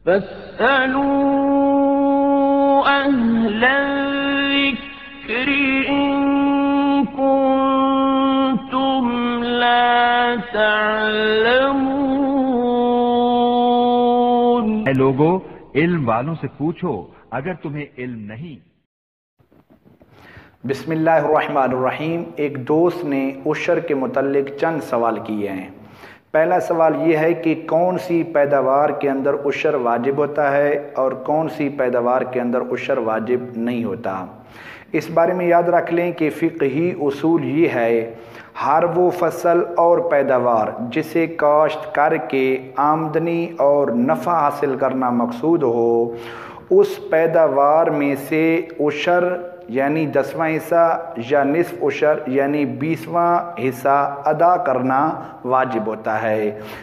فاسألوا أهل الذكر إن كنتم لا تعلمون۔ اے لوگو، علم والوں سے پوچھو اگر تمہیں علم نہیں۔ بسم اللہ الرحمن الرحیم۔ ایک دوست نے عشر کے متعلق چند سوال کیے ہیں۔ پہلا سوال یہ ہے کہ کون سی پیداوار کے اندر عشر واجب ہوتا ہے اور کون سی پیداوار کے اندر عشر واجب نہیں ہوتا۔ اس بارے میں یاد رکھ لیں کہ فقہی اصول یہ ہے، ہر وہ فصل اور پیداوار جسے کاشت کر کے آمدنی اور نفع حاصل کرنا مقصود ہو، اس پیداوار میں سے عشر یعنی 10واں حصہ یا نصف عشر یعنی 20واں حصہ ادا کرنا واجب ہوتا ہے۔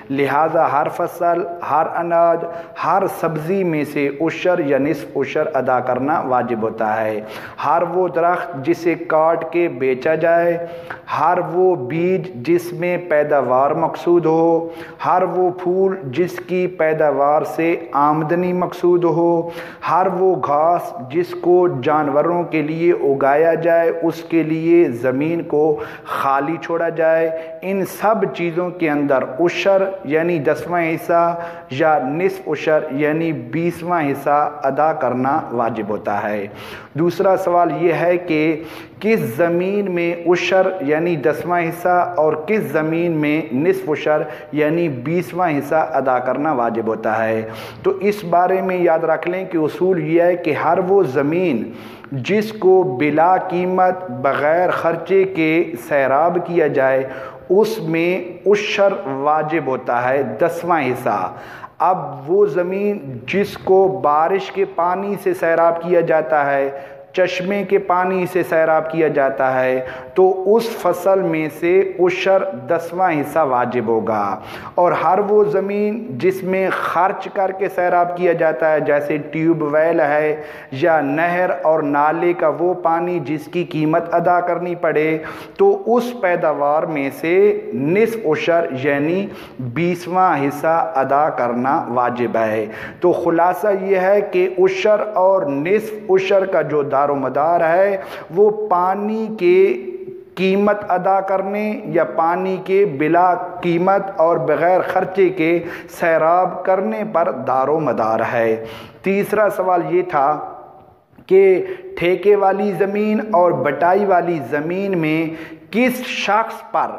لہذا ہر فصل، ہر اناج، ہر سبزی میں سے عشر یا نصف عشر ادا کرنا واجب ہوتا ہے۔ ہر وہ درخت جسے کاٹ کے بیچا جائے، ہر وہ بیج جس میں پیداوار مقصود ہو، ہر وہ پھول جس کی پیداوار سے آمدنی مقصود ہو، ہر وہ گھاس جس کو جانوروں کے لیے اگایا جائے، اس کے لیے زمین کو خالی چھوڑا جائے، ان سب چیزوں کے اندر عشر یعنی 10واں حصہ یا نصف عشر یعنی 20واں حصہ ادا کرنا واجب ہوتا ہے۔ دوسرا سوال یہ ہے کہ کس زمین میں عشر یعنی 10واں حصہ اور کس زمین میں نصف عشر یعنی 20واں حصہ ادا کرنا واجب ہوتا ہے۔ تو اس بارے میں یاد رکھ لیں کہ اصول یہ ہے کہ ہر وہ زمین جس کو بلا قیمت بغیر خرچے کے سیراب کیا جائے، اس میں عشر واجب ہوتا ہے 10واں حصہ۔ اب وہ زمین جس کو بارش کے پانی سے سیراب کیا جاتا ہے، چشمے کے پانی سے سیراب کیا جاتا ہے، تو اس فصل میں سے عشر 10واں حصہ واجب ہوگا۔ اور ہر وہ زمین جس میں خرچ کر کے سیراب کیا جاتا ہے، جیسے ٹیوب ویل ہے یا نہر اور نالے کا وہ پانی جس کی قیمت ادا کرنی پڑے، تو اس پیداوار میں سے نصف عشر یعنی 20واں حصہ ادا کرنا واجب ہے۔ تو خلاصہ یہ ہے کہ عشر اور نصف عشر کا جو دار و مدار ہے وہ پانی کے قیمت ادا کرنے یا پانی کے بلا قیمت اور بغیر خرچے کے سیراب کرنے پر دار و مدار ہے۔ تیسرا سوال یہ تھا کہ ٹھیکے والی زمین اور بٹائی والی زمین میں کس شخص پر،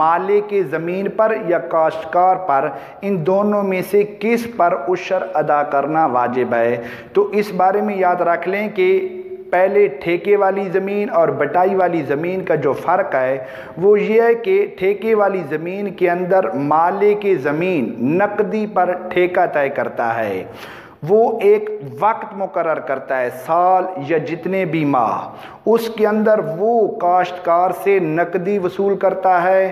مالک کے زمین پر یا کاشتکار پر، ان دونوں میں سے کس پر عشر ادا کرنا واجب ہے۔ تو اس بارے میں یاد رکھ لیں کہ پہلے ٹھیکے والی زمین اور بٹائی والی زمین کا جو فرق ہے وہ یہ ہے کہ ٹھیکے والی زمین کے اندر مالک زمین نقدی پر ٹھیکہ طے کرتا ہے، وہ ایک وقت مقرر کرتا ہے، سال یا جتنے بھی ماہ، اس کے اندر وہ کاشتکار سے نقدی وصول کرتا ہے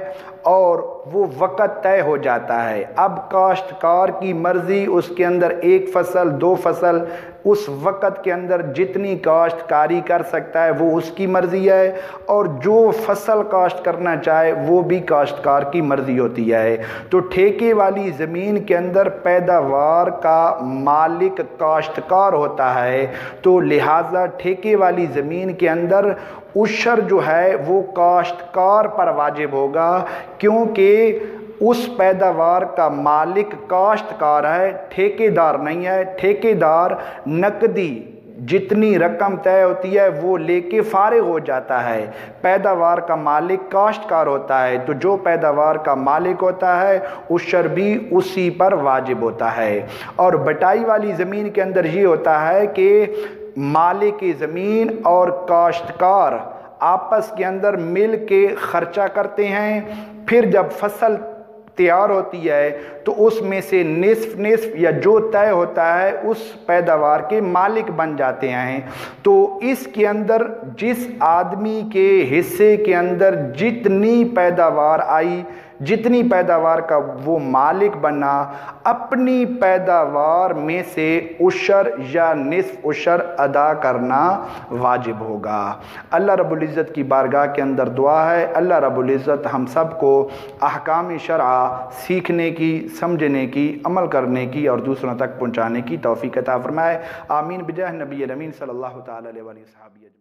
اور وہ وقت طے ہو جاتا ہے۔ اب کاشتکار کی مرضی، اس کے اندر ایک فصل، 2 فصل، اس وقت کے اندر جتنی کاشتکاری کر سکتا ہے وہ اس کی مرضی ہے، اور جو فصل کاشت کرنا چاہے وہ بھی کاشتکار کی مرضی ہوتی ہے۔ تو ٹھیکے والی زمین کے اندر پیداوار کا مالک کاشتکار ہوتا ہے، تو لہٰذا ٹھیکے والی زمین کے اندر عشر جو ہے وہ کاشتکار پر واجب ہوگا، کیونکہ اس پیداوار کا مالک کاشتکار ہے، ٹھیکیدار نہیں ہے۔ ٹھیکیدار نقدی جتنی رقم طے ہوتی ہے وہ لے کے فارغ ہو جاتا ہے، پیداوار کا مالک کاشتکار ہوتا ہے، تو جو پیداوار کا مالک ہوتا ہے عشر بھی اسی پر واجب ہوتا ہے۔ اور بٹائی والی زمین کے اندر یہ ہوتا ہے کہ مالک زمین اور کاشتکار آپس کے اندر مل کے خرچہ کرتے ہیں، پھر جب فصل تیار ہوتی ہے تو اس میں سے نصف یا جو طے ہوتا ہے اس پیداوار کے مالک بن جاتے ہیں۔ تو اس کے اندر جس آدمی کے حصے کے اندر جتنی پیداوار آئی، جتنی پیداوار کا وہ مالک بنا، اپنی پیداوار میں سے عشر یا نصف عشر ادا کرنا واجب ہوگا۔ اللہ رب العزت کی بارگاہ کے اندر دعا ہے، اللہ رب العزت ہم سب کو احکام شرع سیکھنے کی، سمجھنے کی، عمل کرنے کی اور دوسروں تک پہنچانے کی توفیق عطا فرمائے۔ آمین بجاہ نبی الامین صلی اللہ تعالی علیہ وآلہ وصحبہ۔